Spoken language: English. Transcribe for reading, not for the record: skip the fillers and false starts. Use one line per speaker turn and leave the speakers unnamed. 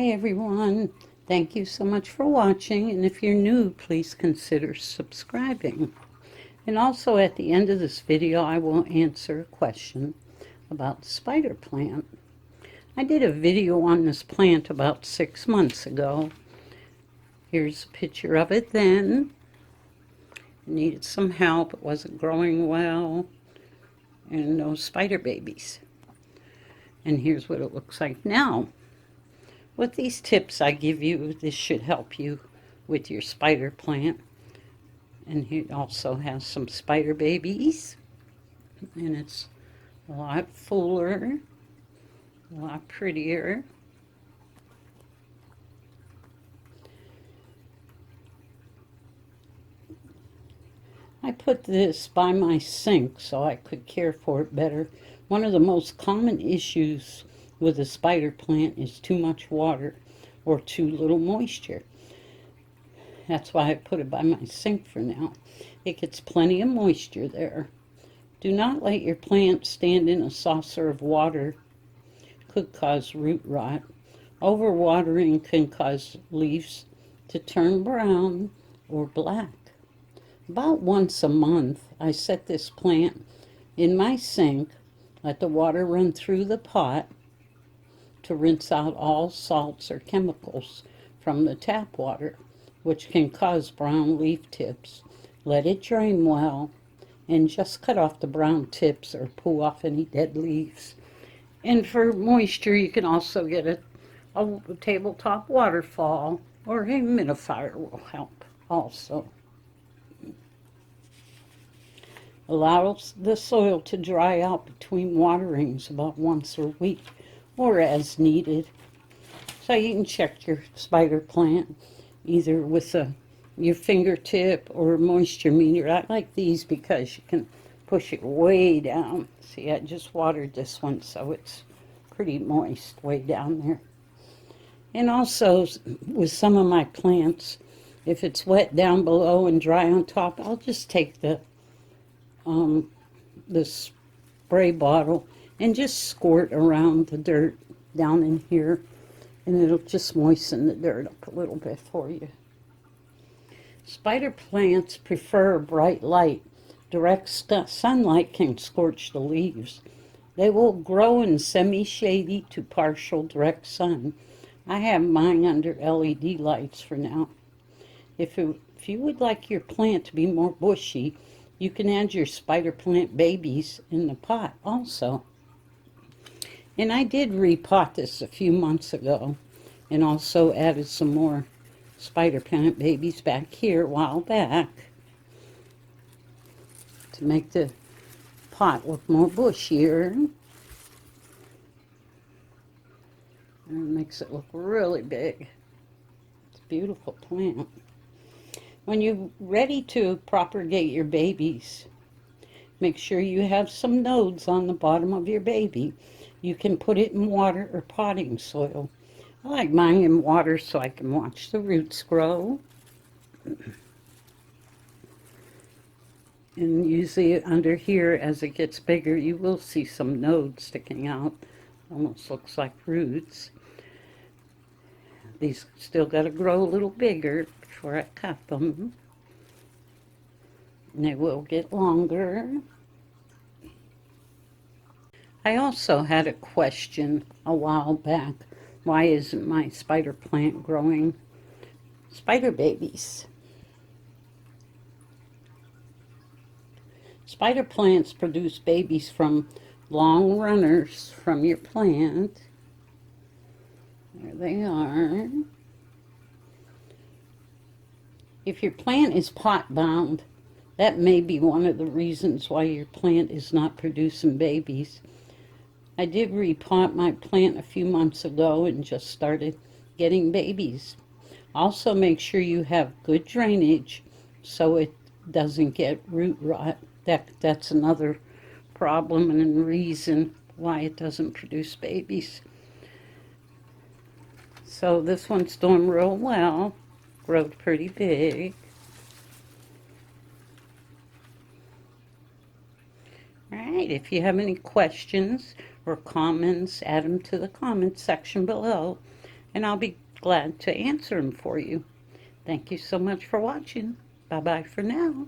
Hi everyone, thank you so much for watching, and if you're new, please consider subscribing. And also at the end of this video, I will answer a question about the spider plant. I did a video on this plant about 6 months ago. Here's a picture of it then. It needed some help, it wasn't growing well, and no spider babies. And here's what it looks like now. With these tips I give you, this should help you with your spider plant. And it also has some spider babies, and it's a lot fuller, a lot prettier. I put this by my sink so I could care for it better. One of the most common issues with a spider plant is too much water or too little moisture. That's why I put it by my sink for now. It gets plenty of moisture there. Do not let your plant stand in a saucer of water. It could cause root rot. Overwatering can cause leaves to turn brown or black. About once a month, I set this plant in my sink, let the water run through the pot to rinse out all salts or chemicals from the tap water, which can cause brown leaf tips. Let it drain well, and just cut off the brown tips or pull off any dead leaves. And for moisture, you can also get a tabletop waterfall, or a humidifier will help also. Allows the soil to dry out between waterings about once a week or as needed. So you can check your spider plant either with your fingertip or a moisture meter. I like these because you can push it way down. See, I just watered this one, so it's pretty moist way down there. And also with some of my plants, if it's wet down below and dry on top, I'll just take the spray bottle and just squirt around the dirt down in here, and it'll just moisten the dirt up a little bit for you. Spider plants prefer bright light. Direct sunlight can scorch the leaves. They will grow in semi-shady to partial direct sun. I have mine under LED lights for now. If you would like your plant to be more bushy, you can add your spider plant babies in the pot also. And I did repot this a few months ago and also added some more spider plant babies back here a while back to make the pot look more bushier. And it makes it look really big. It's a beautiful plant. When you're ready to propagate your babies, make sure you have some nodes on the bottom of your baby. You can put it in water or potting soil. I like mine in water so I can watch the roots grow. And usually under here, as it gets bigger, you will see some nodes sticking out. Almost looks like roots. These still got to grow a little bigger before I cut them. And they will get longer. I also had a question a while back. Why isn't my spider plant growing spider babies? Spider plants produce babies from long runners from your plant. There they are. If your plant is pot bound, that may be one of the reasons why your plant is not producing babies. I did repot my plant a few months ago and just started getting babies. Also make sure you have good drainage so it doesn't get root rot. That's another problem and a reason why it doesn't produce babies. So this one's doing real well. Growed pretty big. Alright, if you have any questions or comments, add them to the comment section below. and I'll be glad to answer them for you. Thank you so much for watching. Bye-bye for now.